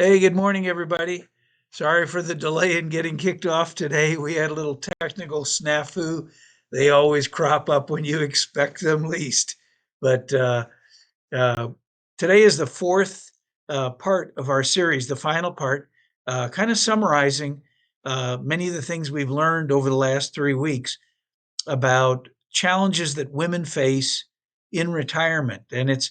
Hey, good morning, everybody. Sorry for the delay in getting kicked off today. We had a little technical snafu. They always crop up when you expect them least. But uh, Today is the fourth part of our series, the final part, kind of summarizing many of the things we've learned over the last 3 weeks about challenges that women face in retirement. And it's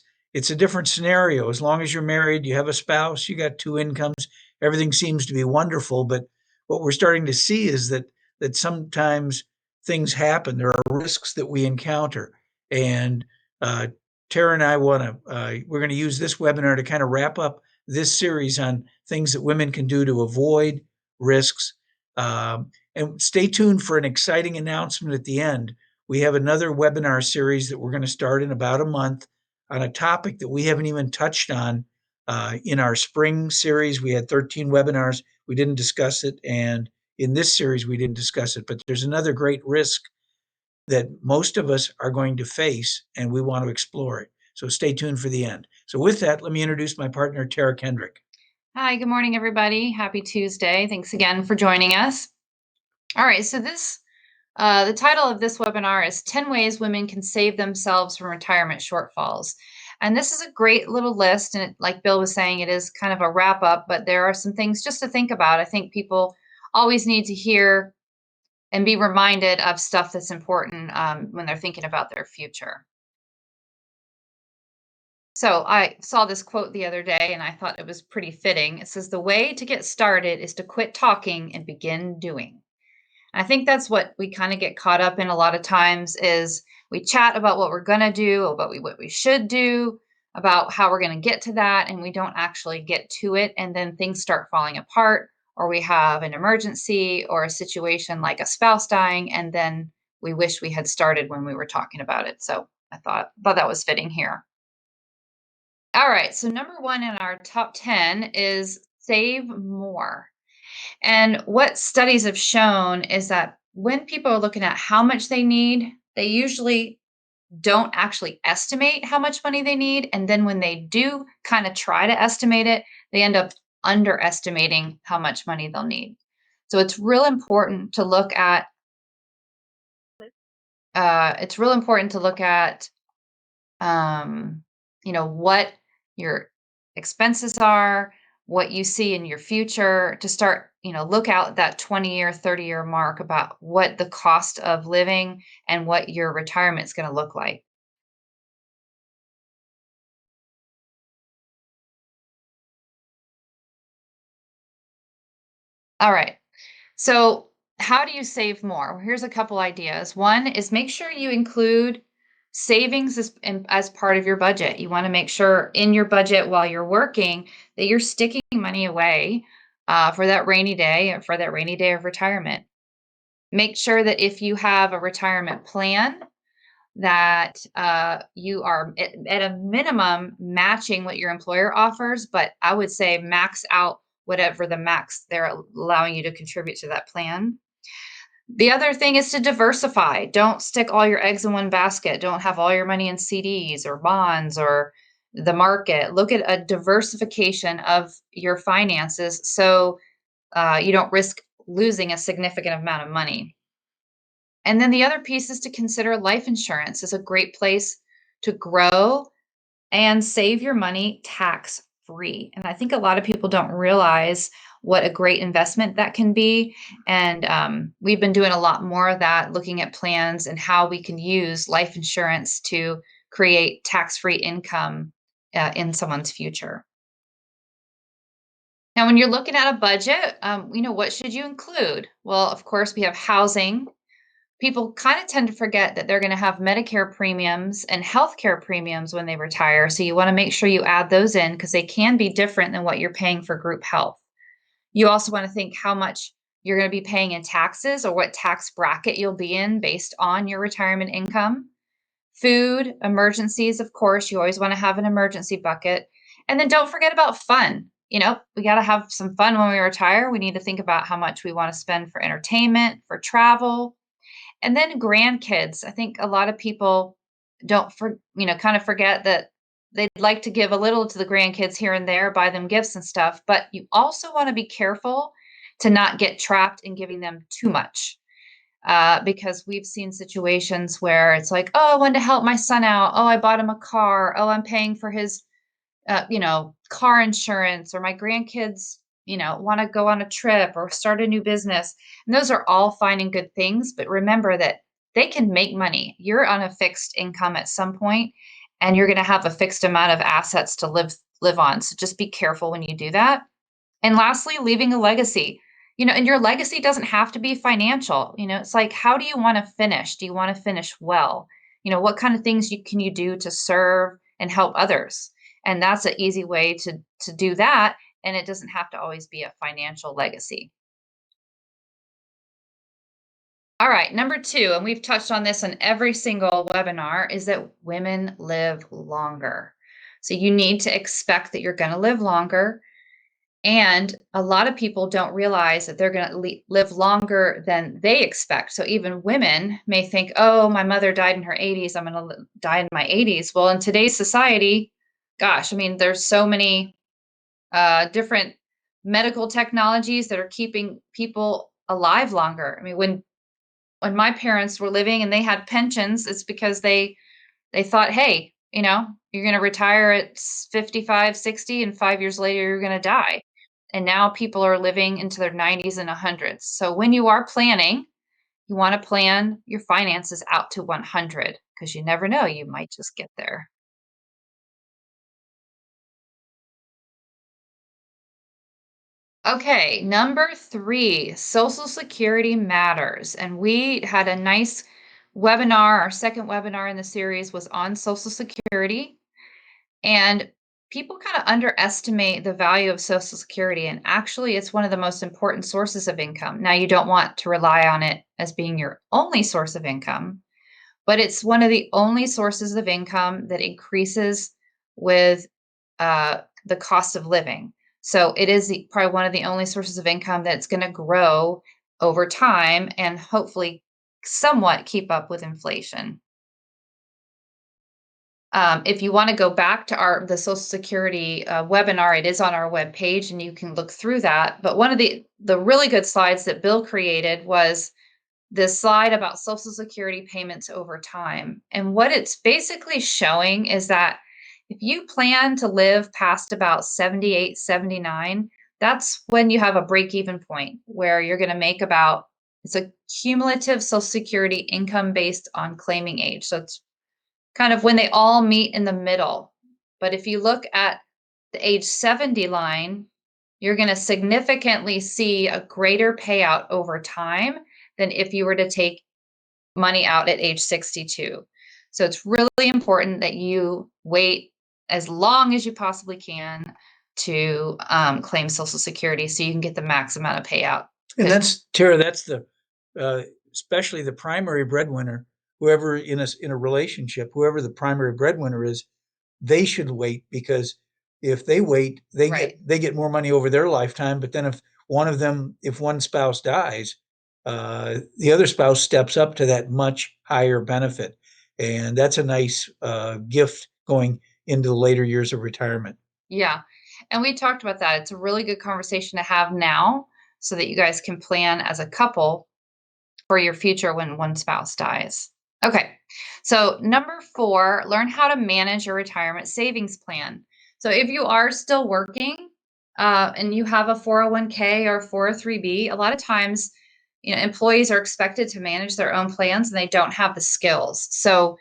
a different scenario. As long as you're married, you have a spouse, you got two incomes, everything seems to be wonderful. But what we're starting to see is that sometimes things happen. There are risks that we encounter. And uh, Tara and I we're going to use this webinar to kind of wrap up this series on things that women can do to avoid risks. And stay tuned for an exciting announcement at the end. We have another webinar series that we're going to start in about a month on a topic that we haven't even touched on in our spring series. We had 13 webinars. We didn't discuss it. And in this series, we didn't discuss it. But there's another great risk that most of us are going to face, and we want to explore it. So stay tuned for the end. So, with that, let me introduce my partner, Tara Kendrick. Hi, good morning, everybody. Happy Tuesday. Thanks again for joining us. All right, so the title of this webinar is 10 Ways Women Can Save Themselves from Retirement Shortfalls. And this is a great little list. And like Bill was saying, it is kind of a wrap up, but there are some things just to think about. I think people always need to hear and be reminded of stuff that's important when they're thinking about their future. So I saw this quote the other day and I thought it was pretty fitting. It says, "The way to get started is to quit talking and begin doing." I think that's what we kind of get caught up in a lot of times is we chat about what we're going to do, about what we should do, about how we're going to get to that, and we don't actually get to it. And then things start falling apart, or we have an emergency or a situation like a spouse dying, and then we wish we had started when we were talking about it. So I thought that was fitting here. All right, so number one in our top 10 is save more. And what studies have shown is that when people are looking at how much they need, they usually don't actually estimate how much money they need. And then when they do kind of try to estimate it, they end up underestimating how much money they'll need. So it's real important to look at. It's real important to look at um, what your expenses are, what you see in your future to start, look out that 20-year, 30-year mark about what the cost of living and what your retirement is going to look like. All right. So, how do you save more? Well, here's a couple ideas. One is make sure you include savings as part of your budget. You want to make sure in your budget while you're working that you're sticking money away for that rainy day or for that rainy day of retirement. Make sure that if you have a retirement plan, that you are at a minimum matching what your employer offers, but I would say max out whatever the max they're allowing you to contribute to that plan. The other thing is to diversify. Don't stick all your eggs in one basket. Don't have all your money in CDs or bonds or the market. Look at a diversification of your finances so you don't risk losing a significant amount of money. And then the other piece is to consider life insurance is a great place to grow and save your money tax free. And I think a lot of people don't realize what a great investment that can be. And we've been doing a lot more of that, looking at plans and how we can use life insurance to create tax free income in someone's future. Now, when you're looking at a budget, what should you include? Well, of course, we have housing. People kind of tend to forget that they're going to have Medicare premiums and healthcare premiums when they retire. So you want to make sure you add those in because they can be different than what you're paying for group health. You also want to think how much you're going to be paying in taxes or what tax bracket you'll be in based on your retirement income. Food, emergencies, of course, you always want to have an emergency bucket. And then don't forget about fun. We got to have some fun when we retire. We need to think about how much we want to spend for entertainment, for travel, and then grandkids. I think a lot of people don't kind of forget that they'd like to give a little to the grandkids here and there, buy them gifts and stuff, but you also want to be careful to not get trapped in giving them too much. Because we've seen situations where it's like, oh, I wanted to help my son out. Oh, I bought him a car. Oh, I'm paying for his, car insurance, or my grandkids, want to go on a trip or start a new business. And those are all fine and good things. But remember that they can make money. You're on a fixed income at some point, and you're going to have a fixed amount of assets to live on. So just be careful when you do that. And lastly, leaving a legacy. And your legacy doesn't have to be financial. It's like, how do you want to finish? Do you want to finish well? What kind of things can you do to serve and help others? And that's an easy way to do that. And it doesn't have to always be a financial legacy. All right, number two, and we've touched on this in every single webinar, is that women live longer. So you need to expect that you're going to live longer. And a lot of people don't realize that they're going to live longer than they expect. So even women may think, oh, my mother died in her 80s. I'm going to die in my 80s. Well, in today's society, gosh, I mean, there's so many different medical technologies that are keeping people alive longer. I mean, when my parents were living and they had pensions, it's because they thought, hey, you're going to retire at 55, 60, and 5 years later, you're going to die. And now people are living into their 90s and 100s. So when you are planning, you want to plan your finances out to 100, because you never know, you might just get there. Okay, number three, Social Security matters. And we had a nice webinar. Our second webinar in the series was on Social Security. And people kind of underestimate the value of Social Security. And actually, it's one of the most important sources of income. Now, you don't want to rely on it as being your only source of income, but it's one of the only sources of income that increases with the cost of living. So it is probably one of the only sources of income that's going to grow over time and hopefully somewhat keep up with inflation. If you want to go back to the Social Security webinar, it is on our webpage, and you can look through that. But one of the really good slides that Bill created was this slide about Social Security payments over time. And what it's basically showing is that if you plan to live past about 78, 79, that's when you have a break-even point where you're going to make it's a cumulative Social Security income based on claiming age. So it's kind of when they all meet in the middle. But if you look at the age 70 line, you're going to significantly see a greater payout over time than if you were to take money out at age 62. So it's really important that you wait as long as you possibly can to claim Social Security so you can get the max amount of payout. And that's, Tara, that's especially the primary breadwinner, whoever in a relationship, whoever the primary breadwinner is, they should wait, because if they wait, Right. they get more money over their lifetime. But then if one spouse dies, the other spouse steps up to that much higher benefit. And that's a nice gift going into the later years of retirement. Yeah. And we talked about that. It's a really good conversation to have now so that you guys can plan as a couple for your future when one spouse dies. Okay. So number 4, learn how to manage your retirement savings plan. So if you are still working and you have a 401k or 403b, a lot of times, employees are expected to manage their own plans and they don't have the skills. So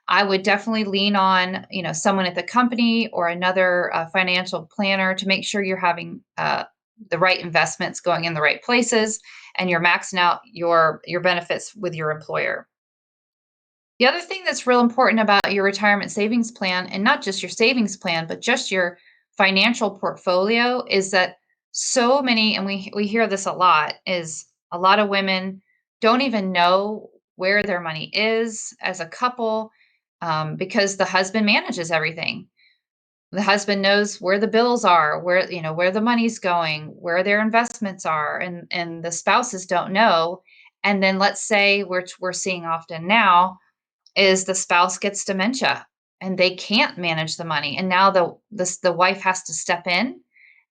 I would definitely lean on, someone at the company or another financial planner to make sure you're having the right investments going in the right places and you're maxing out your benefits with your employer. The other thing that's real important about your retirement savings plan, and not just your savings plan, but just your financial portfolio, is that so many, and we hear this a lot, is a lot of women don't even know where their money is as a couple because the husband manages everything. The husband knows where the bills are, where the money's going, where their investments are, and the spouses don't know. And then let's say we're seeing often now is the spouse gets dementia and they can't manage the money. And now the wife has to step in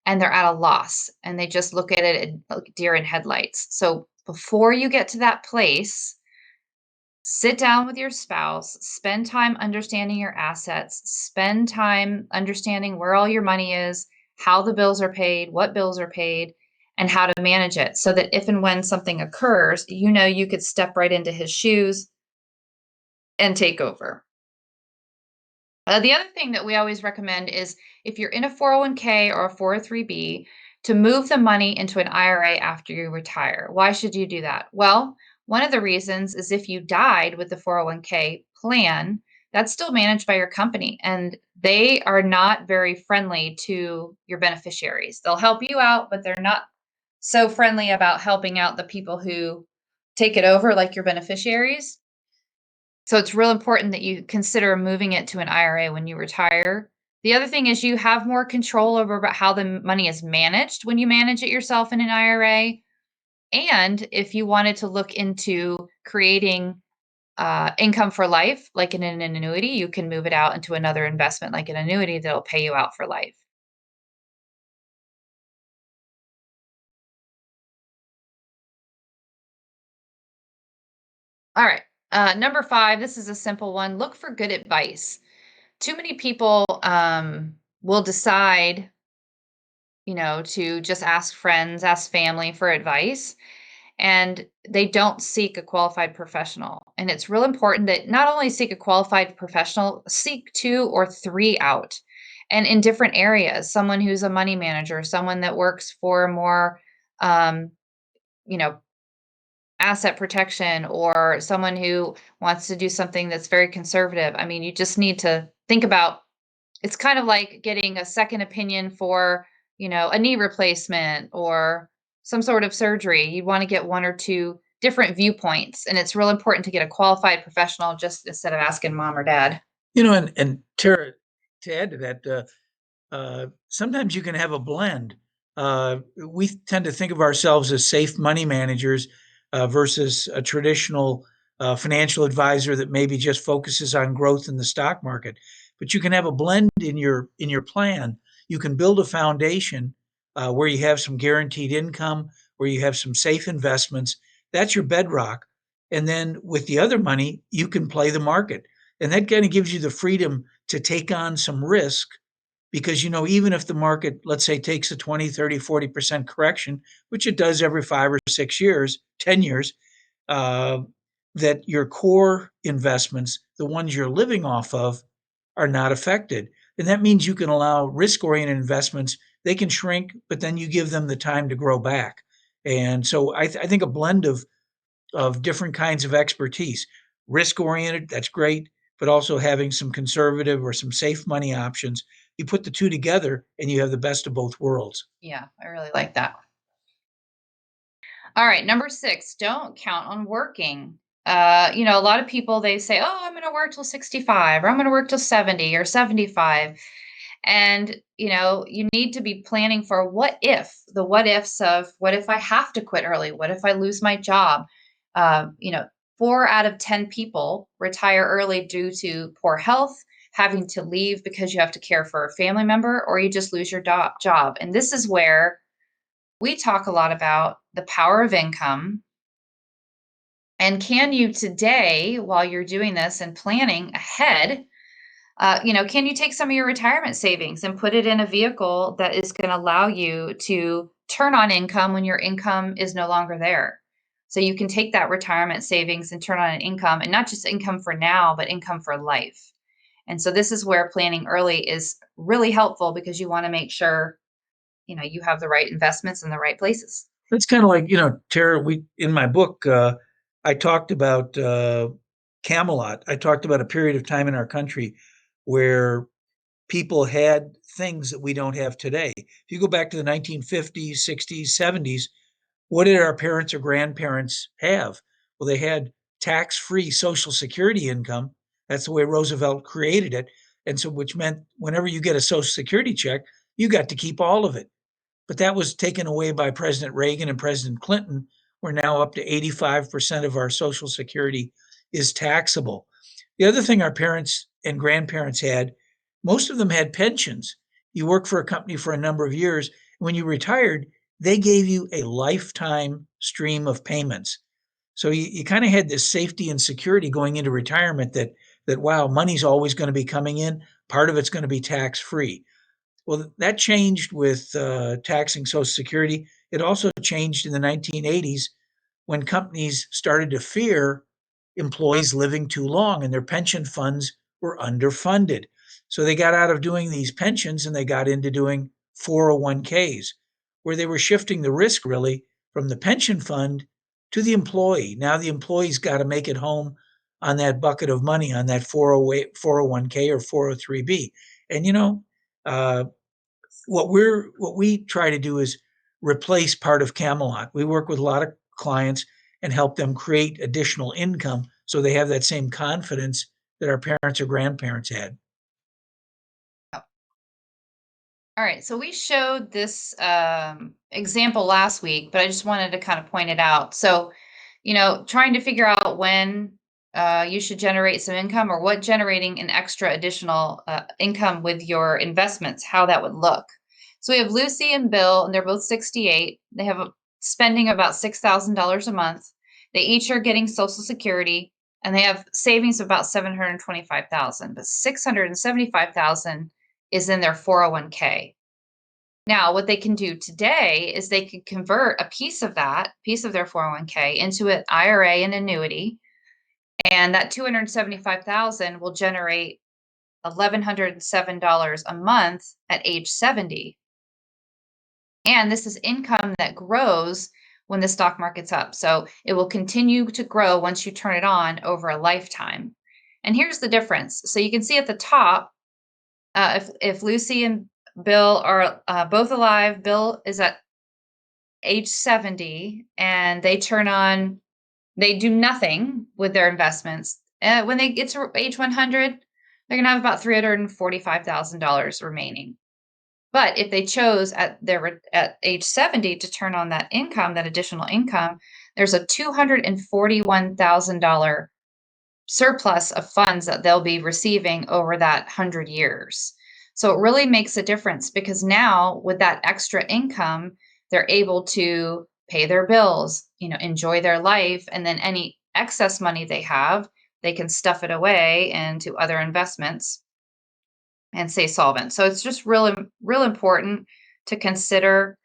and they're at a loss and they just look at it and like deer in headlights. So before you get to that place, sit down with your spouse, spend time understanding your assets, spend time understanding where all your money is, how the bills are paid, what bills are paid, and how to manage it so that if and when something occurs, you know you could step right into his shoes and take over. The other thing that we always recommend is if you're in a 401k or a 403b, to move the money into an IRA after you retire. Why should you do that? Well, one of the reasons is if you died with the 401k plan, that's still managed by your company and they are not very friendly to your beneficiaries. They'll help you out, but they're not so friendly about helping out the people who take it over, like your beneficiaries. So it's real important that you consider moving it to an IRA when you retire. The other thing is you have more control over about how the money is managed when you manage it yourself in an IRA. And if you wanted to look into creating income for life, like in an annuity, you can move it out into another investment, like an annuity that'll pay you out for life. All right. Number five, this is a simple one. Look for good advice. Too many people will decide to just ask friends, ask family for advice, and they don't seek a qualified professional. And it's real important that not only seek a qualified professional, seek two or three out and in different areas. Someone who's a money manager, someone that works for more, um, you know, asset protection, or someone who wants to do something that's very conservative. I mean, you just need to think about it's kind of like getting a second opinion for, a knee replacement or some sort of surgery. You want to get one or two different viewpoints, and it's real important to get a qualified professional just instead of asking mom or dad. And Tara, to add to that, sometimes you can have a blend. We tend to think of ourselves as safe money managers versus a traditional financial advisor that maybe just focuses on growth in the stock market. But you can have a blend in your plan. You can build a foundation where you have some guaranteed income, where you have some safe investments. That's your bedrock. And then with the other money, you can play the market. And that kind of gives you the freedom to take on some risk because even if the market, let's say, takes a 20, 30, 40% correction, which it does every 5 or 6 years, 10 years, uh, that your core investments, the ones you're living off of, are not affected. And that means you can allow risk oriented investments, they can shrink, but then you give them the time to grow back. And so I think a blend of different kinds of expertise. Risk oriented, that's great, but also having some conservative or some safe money options. You put the two together and you have the best of both worlds. Yeah, I really like that. All right, number six, don't count on working. A lot of people they say, "Oh, I'm going to work till 65, or I'm going to work till 70 or 75," and you need to be planning for the what ifs of what if I have to quit early, what if I lose my job. uh, you know 4 out of 10 people retire early due to poor health, having to leave because you have to care for a family member, or you just lose your job. And this is where we talk a lot about the power of income. And can you today, while you're doing this and planning ahead, can you take some of your retirement savings and put it in a vehicle that is going to allow you to turn on income when your income is no longer there? So you can take that retirement savings and turn on an income, and not just income for now, but income for life. And so this is where planning early is really helpful because you want to make sure, you have the right investments in the right places. It's kind of like, Tara, we in my book, I talked about Camelot. I talked about a period of time in our country where people had things that we don't have today. If you go back to the 1950s, 60s, 70s, what did our parents or grandparents have? Well, they had tax-free Social Security income. That's the way Roosevelt created it. And so, which meant whenever you get a Social Security check, you got to keep all of it. But that was taken away by President Reagan and President Clinton. We're now up to 85% of our Social Security is taxable. The other thing our parents and grandparents had, most of them had pensions. You worked for a company for a number of years. When you retired, they gave you a lifetime stream of payments. So you kind of had this safety and security going into retirement that wow, money's always going to be coming in. Part of it's going to be tax free. Well, that changed with taxing Social Security. It also changed in the 1980s when companies started to fear employees living too long and their pension funds were underfunded. So they got out of doing these pensions and they got into doing 401ks, where they were shifting the risk really from the pension fund to the employee. Now the employee's got to make it home on that bucket of money on that 401k or 403b. And uh, what we try to do is replace part of Camelot. We work with a lot of clients and help them create additional income so they have that same confidence that our parents or grandparents had. All right, so we showed this example last week, but I just wanted to kind of point it out. So, trying to figure out when you should generate some income or what generating an extra additional income with your investments, how that would look. So we have Lucy and Bill, and they're both 68. They have a spending about $6,000 a month. They each are getting Social Security, and they have savings of about 725,000, but 675,000 is in their 401k. Now, what they can do today is they can convert a piece of their 401k into an IRA and annuity, and that 275,000 will generate $1,107 a month at age 70. And this is income that grows when the stock market's up. So it will continue to grow once you turn it on over a lifetime. And here's the difference. So you can see at the top, if Lucy and Bill are both alive, Bill is at age 70 and they do nothing with their investments. When they get to age 100, they're going to have about $345,000 remaining. But if they chose at age 70 to turn on that income, that additional income, there's a $241,000 surplus of funds that they'll be receiving over that 100 years. So it really makes a difference because now with that extra income, they're able to pay their bills, enjoy their life, and then any excess money they have, they can stuff it away into other investments and stay solvent. So it's just real important to consider,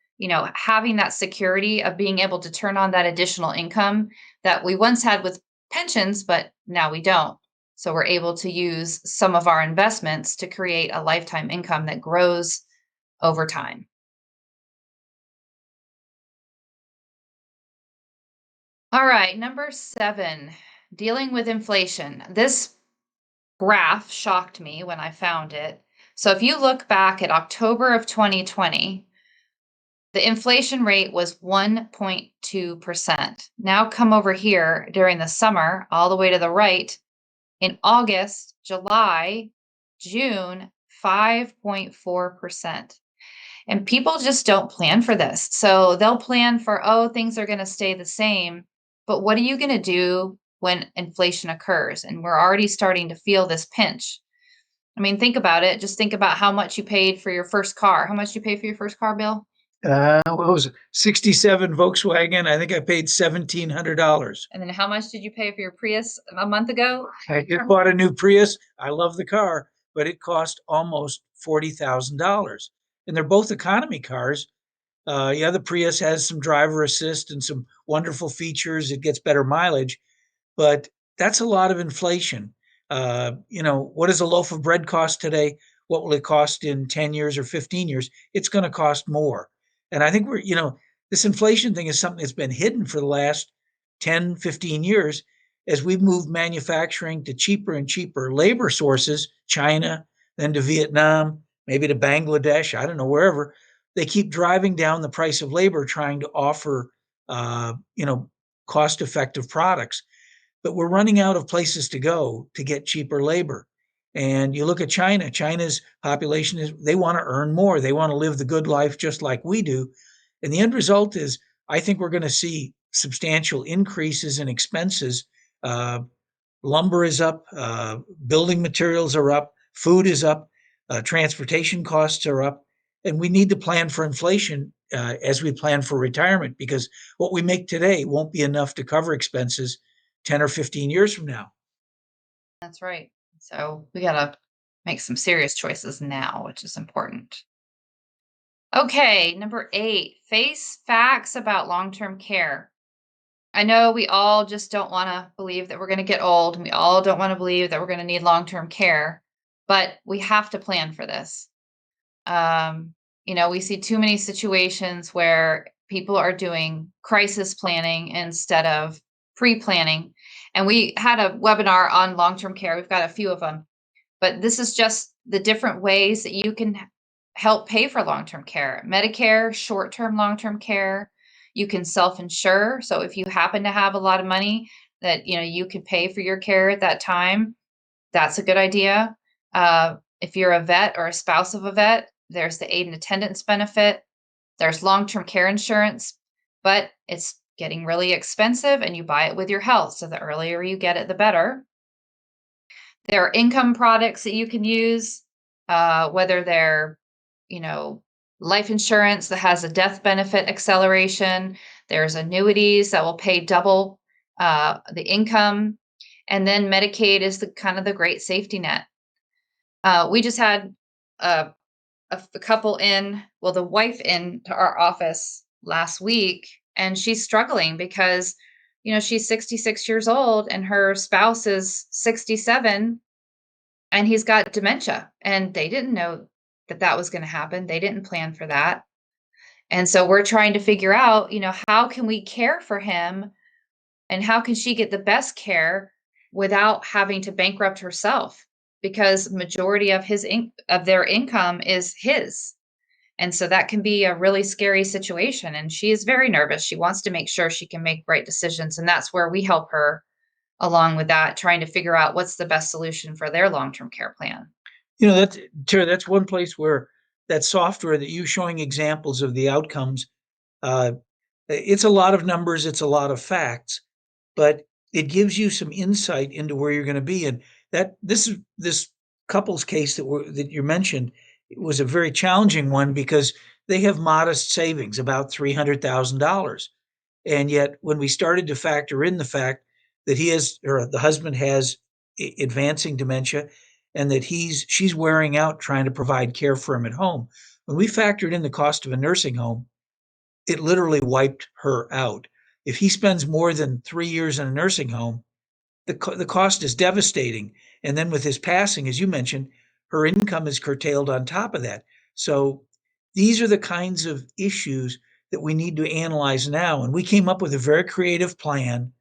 having that security of being able to turn on that additional income that we once had with pensions, but now we don't. So we're able to use some of our investments to create a lifetime income that grows over time. All right, number 7, dealing with inflation. This graph shocked me when I found it. So if you look back at October of 2020, the inflation rate was 1.2%. Now come over here during the summer, all the way to the right, in August, July, June, 5.4%. And people just don't plan for this. So they'll plan for, things are going to stay the same. But what are you going to do when inflation occurs? And we're already starting to feel this pinch. I mean, think about it. Just think about how much you paid for your first car. How much did you pay for your first car, Bill? What was it? 67 Volkswagen. I think I paid $1,700. And then how much did you pay for your Prius a month ago? I just bought a new Prius. I love the car, but it cost almost $40,000. And they're both economy cars. Yeah, the Prius has some driver assist and some wonderful features. It gets better mileage, but that's a lot of inflation. What does a loaf of bread cost today? What will it cost in 10 years or 15 years? It's going to cost more. And I think this inflation thing is something that's been hidden for the last 10, 15 years as we've moved manufacturing to cheaper and cheaper labor sources, China, then to Vietnam, maybe to Bangladesh, I don't know, wherever. They keep driving down the price of labor, trying to offer, cost effective products. But we're running out of places to go to get cheaper labor. And you look at China, China's population they want to earn more. They want to live the good life just like we do. And the end result is, I think we're going to see substantial increases in expenses lumber is up, building materials are up, food is up, transportation costs are up, and we need to plan for inflation as we plan for retirement because what we make today won't be enough to cover expenses 10 or 15 years from now. That's right. So we got to make some serious choices now, which is important. Okay, number 8, face facts about long-term care. I know we all just don't want to believe that we're going to get old, and we all don't want to believe that we're going to need long-term care, but we have to plan for this. Um, we see too many situations where people are doing crisis planning instead of pre-planning. And we had a webinar on long-term care. We've got a few of them, but this is just the different ways that you can help pay for long-term care. Medicare, short-term long-term care. You can self-insure. So if you happen to have a lot of money that you could pay for your care at that time, that's a good idea. If you're a vet or a spouse of a vet, there's the aid and attendance benefit. There's long-term care insurance, but it's getting really expensive and you buy it with your health. So the earlier you get it, the better. There are income products that you can use, whether they're, you know, life insurance that has a death benefit acceleration. There's annuities that will pay double the income. And then Medicaid is the kind of the great safety net. We just had a, a couple the wife in to our office last week, and she's struggling because, she's 66 years old and her spouse is 67 and he's got dementia. And they didn't know that that was going to happen. They didn't plan for that. And so we're trying to figure out, how can we care for him and how can she get the best care without having to bankrupt herself? Because majority of of their income is his. And so that can be a really scary situation. And she is very nervous. She wants to make sure she can make right decisions. And that's where we help her along with that, trying to figure out what's the best solution for their long-term care plan. That's Tara, that's one place where that software that you showing examples of the outcomes, uh, it's a lot of numbers, it's a lot of facts, but it gives you some insight into where you're going to be. And that this couple's case that you mentioned, it was a very challenging one because they have modest savings, about $300,000. And yet, when we started to factor in the fact that the husband has advancing dementia, and that she's wearing out trying to provide care for him at home, when we factored in the cost of a nursing home, it literally wiped her out. If he spends more than 3 years in a nursing home, the cost is devastating. And then with his passing, as you mentioned, her income is curtailed on top of that. So these are the kinds of issues that we need to analyze now. And we came up with a very creative plan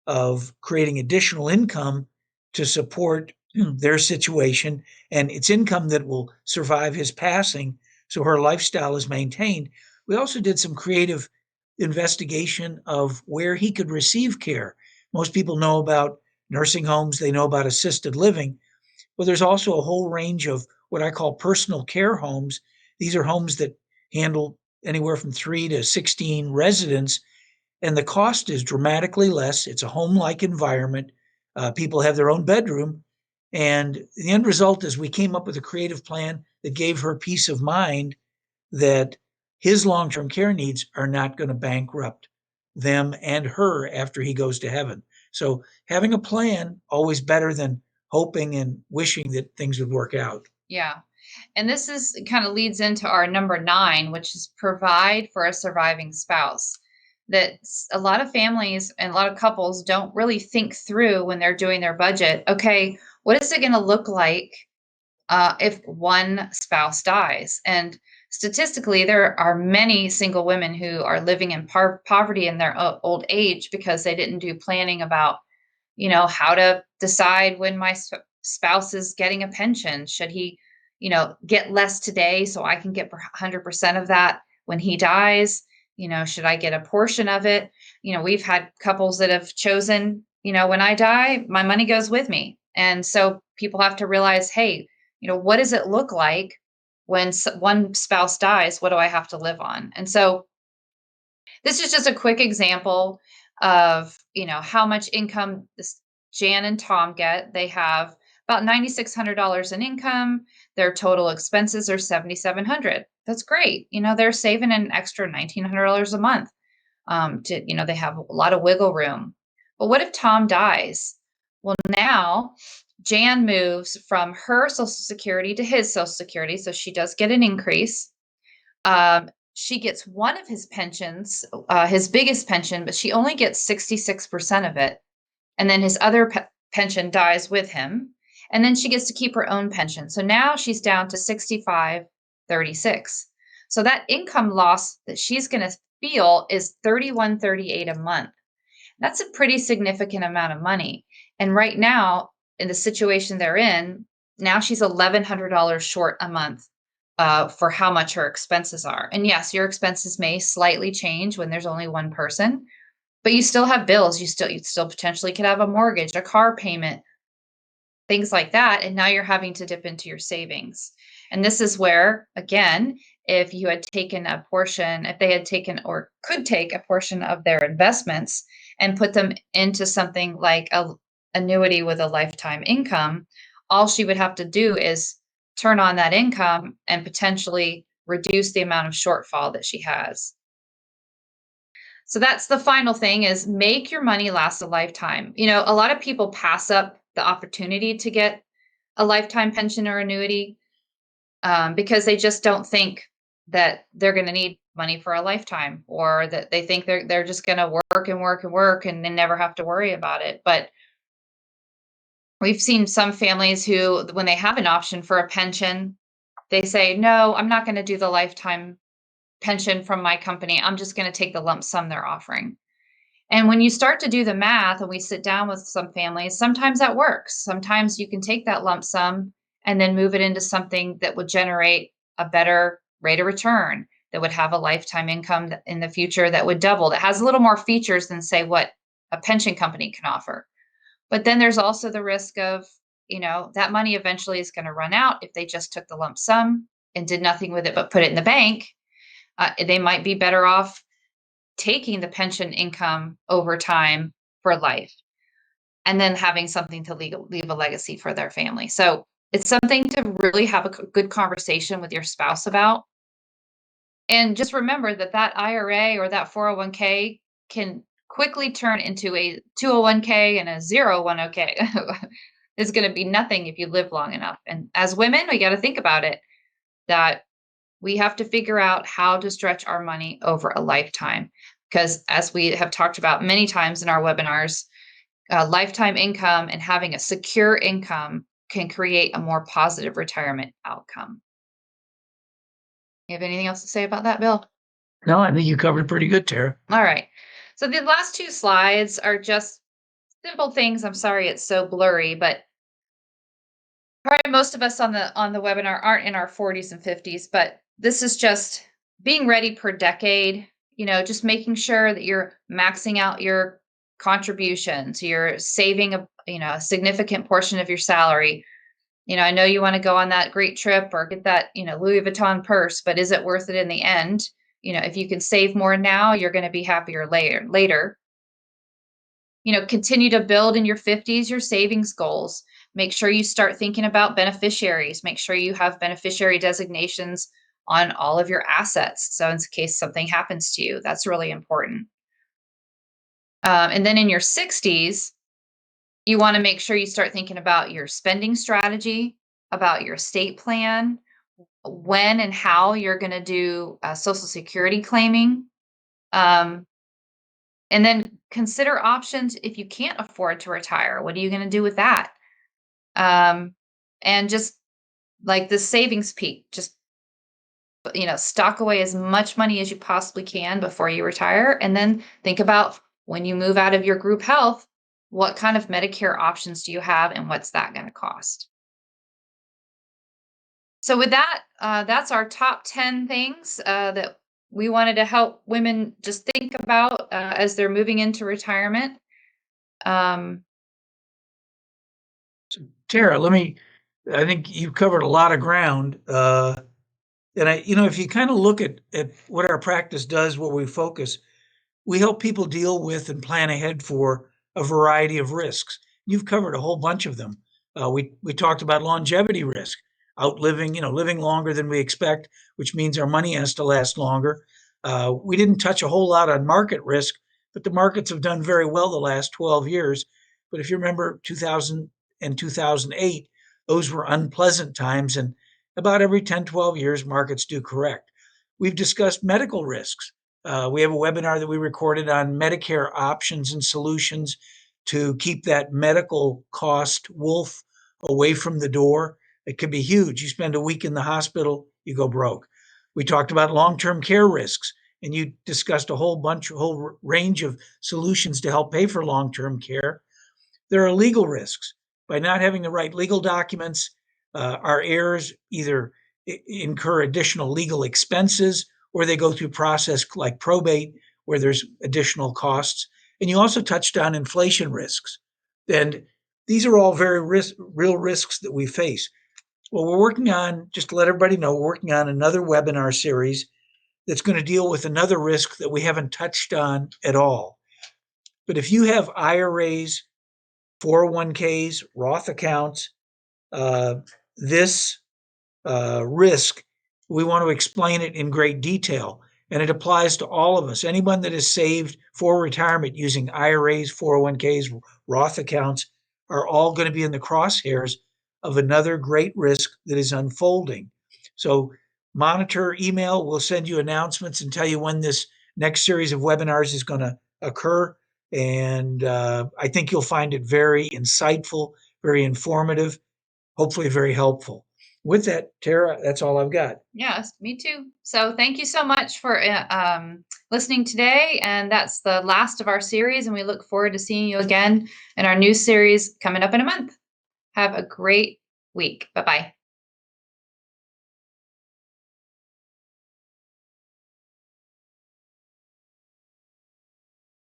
of creating additional income to support their situation. And it's income that will survive his passing. So her lifestyle is maintained. We also did some creative investigation of where he could receive care. Most people know about nursing homes, they know about assisted living. Well, there's also a whole range of what I call personal care homes. These are homes that handle anywhere from 3 to 16 residents, and the cost is dramatically less. It's a home-like environment. People have their own bedroom, and the end result is we came up with a creative plan that gave her peace of mind that his long-term care needs are not going to bankrupt them and her after he goes to heaven. So having a plan always better than hoping and wishing that things would work out. Yeah. And this is kind of leads into our number 9, which is provide for a surviving spouse. That a lot of families and a lot of couples don't really think through when they're doing their budget. Okay, what is it going to look like if one spouse dies? And statistically, there are many single women who are living in poverty in their old age because they didn't do planning about, how to decide when my spouse is getting a pension. Should he, get less today so I can get 100% of that when he dies? Should I get a portion of it? We've had couples that have chosen, when I die, my money goes with me. And so people have to realize, hey, what does it look like when one spouse dies? What do I have to live on? And so this is just a quick example of, how much income this Jan and Tom get. They have about $9,600 in income. Their total expenses are $7,700. That's great. They're saving an extra $1,900 a month. They have a lot of wiggle room. But what if Tom dies? Well, now Jan moves from her Social Security to his Social Security, so she does get an increase. She gets one of his pensions, his biggest pension, but she only gets 66% of it. And then his other pension dies with him. And then she gets to keep her own pension. So now she's down to 65-36. So that income loss that she's going to feel is $31.38 a month. That's a pretty significant amount of money. And right now, in the situation they're in, now she's $1,100 short a month for how much her expenses are. And yes, your expenses may slightly change when there's only one person, but you still have bills. You still potentially could have a mortgage, a car payment, things like that. And now you're having to dip into your savings. And this is where, again, if you had taken a portion, if they had taken or could take a portion of their investments and put them into something like a annuity with a lifetime income, all she would have to do is turn on that income and potentially reduce the amount of shortfall that she has. So that's the final thing, is make your money last a lifetime. A lot of people pass up the opportunity to get a lifetime pension or annuity because they just don't think that they're going to need money for a lifetime, or that they think they're just going to work and work and work and then never have to worry about it. But we've seen some families who, when they have an option for a pension, they say, no, I'm not going to do the lifetime pension from my company. I'm just going to take the lump sum they're offering. And when you start to do the math, and we sit down with some families, sometimes that works. Sometimes you can take that lump sum and then move it into something that would generate a better rate of return, that would have a lifetime income in the future that would double, that has a little more features than, say, what a pension company can offer. But then there's also the risk of, that money eventually is going to run out. If they just took the lump sum and did nothing with it but put it in the bank, they might be better off taking the pension income over time for life, and then having something to leave a legacy for their family. So it's something to really have a good conversation with your spouse about. And just remember that IRA or that 401k can quickly turn into a 201k and a 001k. It's going to be nothing if you live long enough. And as women, we got to think about it, that we have to figure out how to stretch our money over a lifetime. Because as we have talked about many times in our webinars, lifetime income and having a secure income can create a more positive retirement outcome. You have anything else to say about that, Bill? No, I think you covered pretty good, Tara. All right. So the last two slides are just simple things. I'm sorry it's so blurry, but probably most of us on the webinar aren't in our 40s and 50s, but this is just being ready per decade, just making sure that you're maxing out your contributions, you're saving a significant portion of your salary. I know you want to go on that great trip or get that, Louis Vuitton purse, but is it worth it in the end? If you can save more now, you're going to be happier later. Continue to build in your 50s your savings goals. Make sure you start thinking about beneficiaries. Make sure you have beneficiary designations on all of your assets. So in case something happens to you, that's really important. And then in your 60s, you want to make sure you start thinking about your spending strategy, about your estate plan, when and how you're going to do Social Security claiming. And then consider options if you can't afford to retire. What are you going to do with that? And just like the savings peak, just stock away as much money as you possibly can before you retire. And then think about, when you move out of your group health, what kind of Medicare options do you have, and what's that going to cost? So with that, that's our top 10 things that we wanted to help women just think about as they're moving into retirement. Tara, I think you covered a lot of ground. And if you kind of look at what our practice does, where we focus, we help people deal with and plan ahead for a variety of risks. You've covered a whole bunch of them. We talked about longevity risk, outliving, living longer than we expect, which means our money has to last longer. We didn't touch a whole lot on market risk, but the markets have done very well the last 12 years. But if you remember 2000 and 2008, those were unpleasant times. And about every 10, 12 years, markets do correct. We've discussed medical risks. We have a webinar that we recorded on Medicare options and solutions to keep that medical cost wolf away from the door. It could be huge. You spend a week in the hospital, you go broke. We talked about long-term care risks, and you discussed a whole range of solutions to help pay for long-term care. There are legal risks. By not having the right legal documents, our heirs either incur additional legal expenses or they go through process like probate where there's additional costs. And you also touched on inflation risks. And these are all very real risks that we face. Well, we're working on, just to let everybody know, we're working on another webinar series that's going to deal with another risk that we haven't touched on at all. But if you have IRAs, 401ks, Roth accounts, this risk, we want to explain it in great detail. And it applies to all of us. Anyone that is saved for retirement using IRAs, 401ks, Roth accounts are all going to be in the crosshairs of another great risk that is unfolding. So monitor email. We'll send you announcements and tell you when this next series of webinars is going to occur. And I think you'll find it very insightful, very informative, hopefully very helpful. With that, Tara, that's all I've got. Yes, me too. So thank you so much for listening today. And that's the last of our series. And we look forward to seeing you again in our new series coming up in a month. Have a great week. Bye-bye.